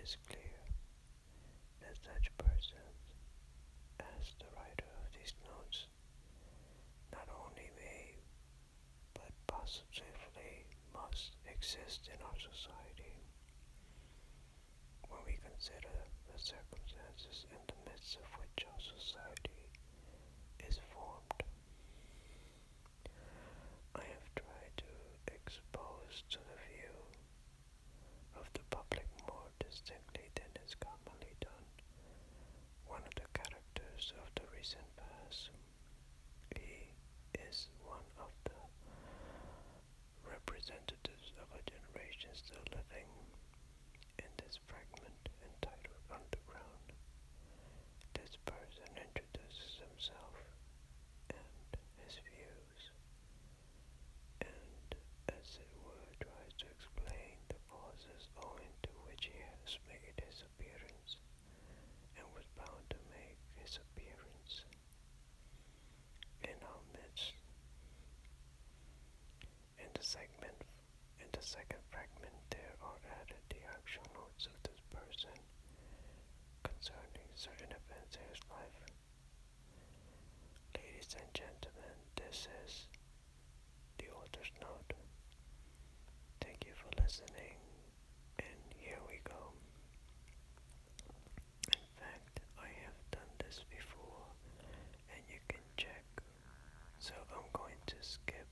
is clear that such persons, as the writer of these notes, not only may but positively must exist in our society. When we consider the circumstances in the midst of which our society is formed, I have tried to expose to the view of the public more distinctly than is commonly done one of the characters of the recent past. He is one of the representatives of a generation still living in this fragment entitled Underground. This person introduces himself and his views, and as it were tries to explain the causes owing to which he has made his appearance and was bound to make his appearance in our midst. In the second fragment, there are added the actual notes of this person concerning certain events in his life. Ladies and gentlemen, this is the author's note. Thank you for listening, and here we go. In fact, I have done this before, and you can check. So I'm going to skip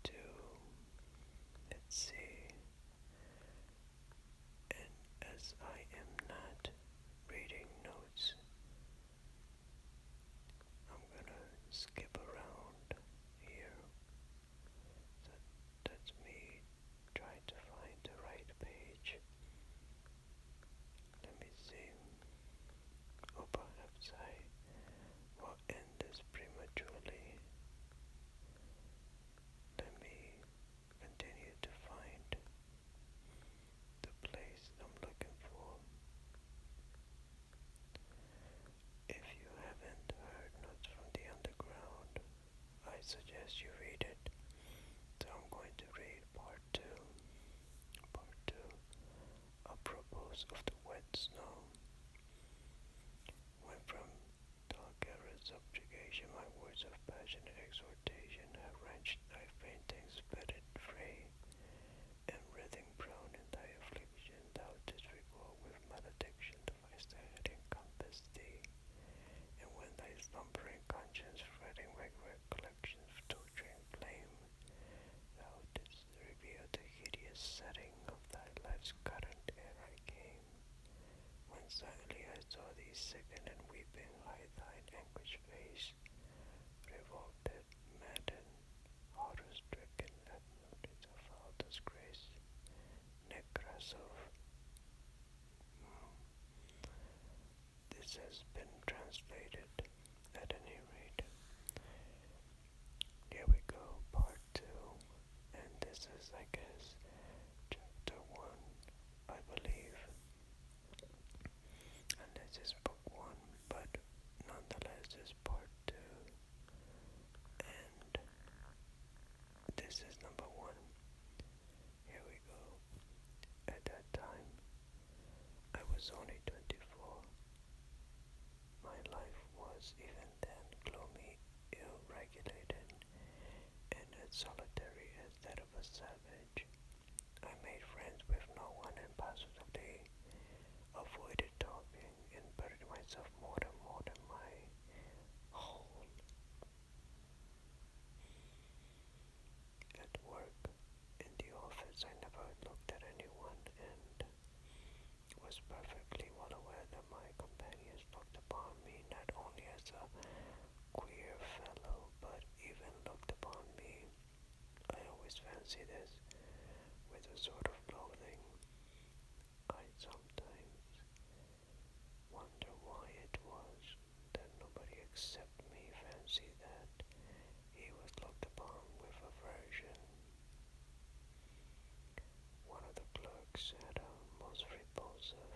to, let's see, and as I am not reading notes, I'm gonna skip around here. So that's me trying to find the right page. Let me see. Or perhaps I will end this prematurely. Let me continue to find the place I'm looking for. If you haven't heard Notes from the Underground, I suggest you read it. So I'm going to read part 2. Part 2, apropos of the wet snow. When from dark era subjugation my words of passionate exhortation have wrenched thy faintings bedded fray, and writhing prone in thy affliction, thou didst recall with malediction the vice that had encompassed thee, and when thy slumbering conscience fretting recollections torturing flame, thou didst reveal the hideous setting of thy life's current ere I came, when silently I saw thee sicken and weeping, hide thine anguished face, revolted, maddened, horror-stricken at notice of foul disgrace, Nekrasov. This has been translated at any rate. Here we go, part 2, and this is, I guess, chapter 1, I believe. And this is book 1, but nonetheless is part 2, and this is number 1. Here we go. At that time, I was only 24. My life was even then gloomy, ill-regulated, and as solitary as that of a savage. I made friends with no one and positively avoided talking, and buried myself more and more in my hole. At work, in the office, I never looked at anyone, and was perfectly well aware that my companions looked upon me not only as a queer fellow, but even looked upon me, I always fancy this, with a sort of loathing. I sometimes wonder why it was that nobody except me fancied that he was looked upon with aversion. One of the clerks had a most repulsive,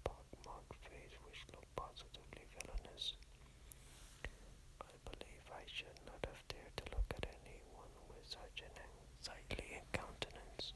pock-marked face which looked positively villainous. I believe I should not have dared to look at anyone with such an unsightly countenance.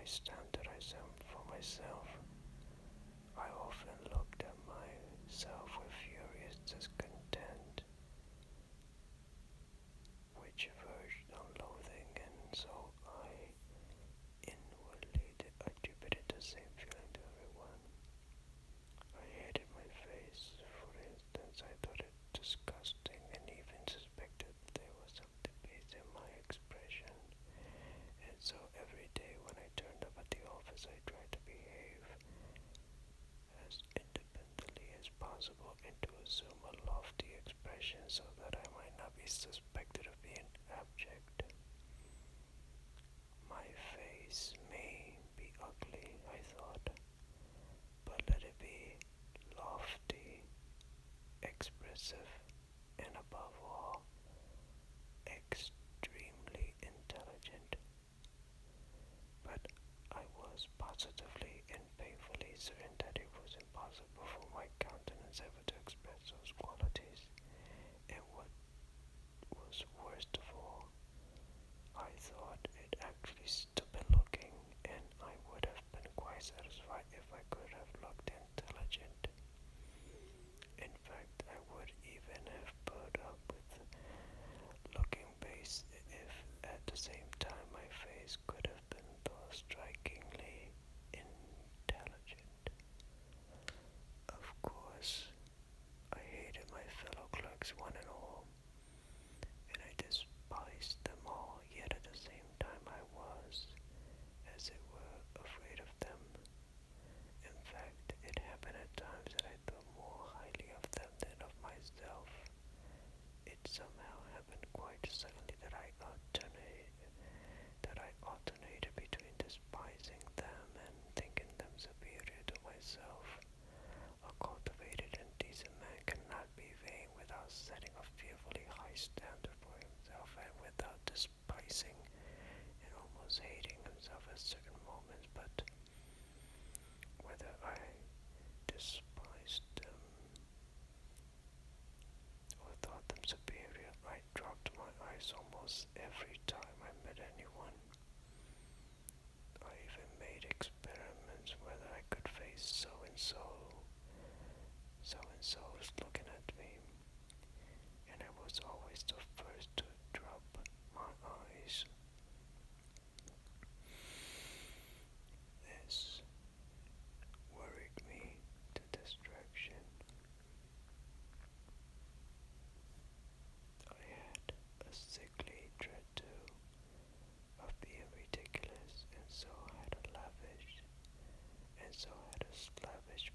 my standard I set for myself. I often looked at myself with furious discontent, which verged on loathing, and so I inwardly attributed the same feeling to everyone. I hated my face. For instance, I thought it disgusting and even suspected there was some debate in my expression. And so every day when I turned up at the office, I tried to behave as independently as possible and to assume a lofty expression so that I might not be suspected of being abject. My face may be ugly, I thought, but let it be lofty, expressive, and above all, extremely intelligent. But I was positively and painfully certain that it was impossible for my countenance ever to express those qualities. And what was worst of all, I thought it actually stupid looking, and I would have been quite satisfied if I could have looked intelligent. In fact, I would even have put up with looking base if at the same time my face could have been thought strikingly intelligent. Of course, I hated my fellow clerks one and all, and I despised them all, yet at the same time I was, as it were, afraid of them. In fact, it happened at times that I thought more highly of them than of myself. It somehow happened quite suddenly that I alternated between despising them and thinking them superior to myself. A cultivated and decent man cannot be vain without setting a fearfully high standard for himself and without despising and almost hating himself at certain moments. But whether I despised them or thought them superior, I dropped my eyes almost every time I met anyone. I even made experiments whether I could face so-and-so was looking at me, and I was always the first to drop my eyes. This worried me to distraction. I had a sickly dread too of being ridiculous, and so had a lavish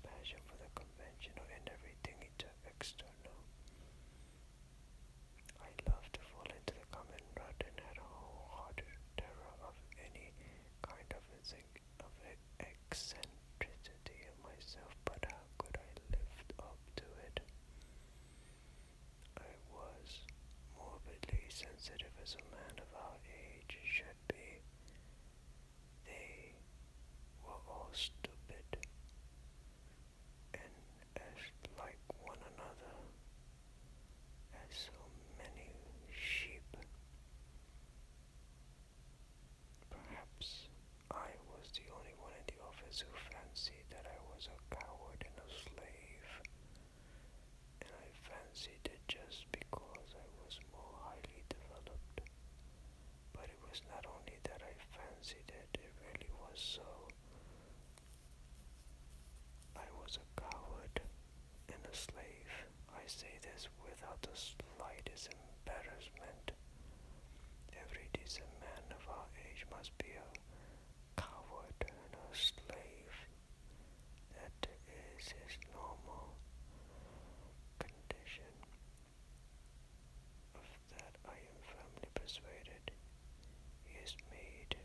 passion for the conventional and everything external. I loved to fall into the common rut and had a wholehearted terror of any kind of eccentricity in myself, but how could I live up to it? I was morbidly sensitive as a man of our age should be. They were all stupid and as like one another as so many sheep. Perhaps I was the only one in the office who fancied that I was a coward and a slave, and I fancied it just because I was more highly developed. But it was not only that I fancied it, it really was so. I was a coward and a slave. I say this without the slightest embarrassment. Every decent man of our age must be a coward and a slave. That is his normal condition. Of that I am firmly persuaded. He is made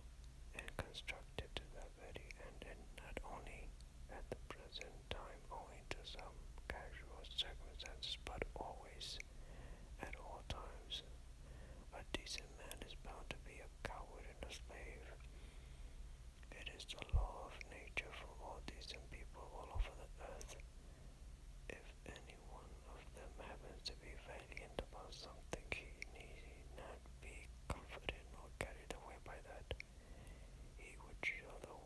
and constructed to that very end, and not only at the present time owing to some casual circumstances, but always, at all times. A decent man is bound to be a coward and a slave. It is the law of nature for all decent people all over the earth. If any one of them happens to be valiant about something, he need not be comforted nor carried away by that. He would show the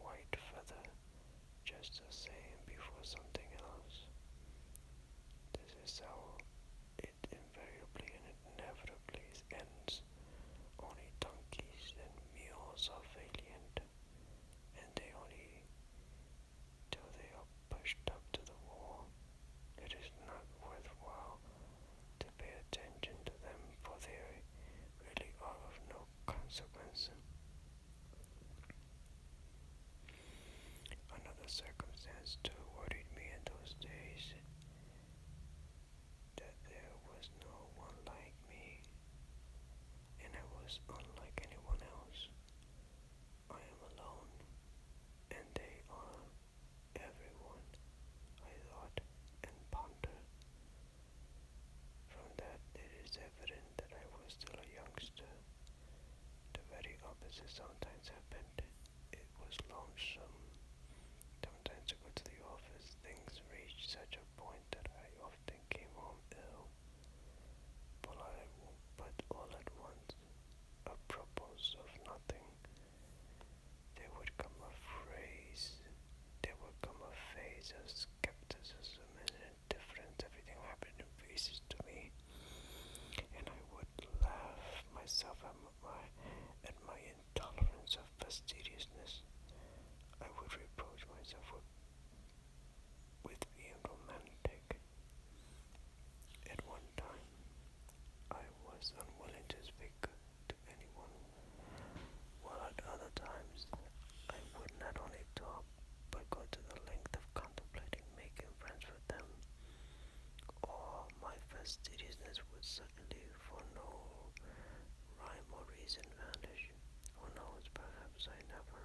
sometimes happened. It was lonesome. Sometimes to go to the office, things reached such a point that I often came home ill. But all at once, apropos of nothing, there would come a phrase, there would come a phase of skepticism and indifference. Everything happened in phases to me, and I would laugh myself at my intolerance of fastidiousness. I would reproach myself with being romantic. At one time, I was unwilling to speak to anyone, while at other times, I would not only talk, but go to the length of contemplating making friends with them. All my fastidiousness would suddenly, for no rhyme or reason, vanish. Who knows, perhaps I never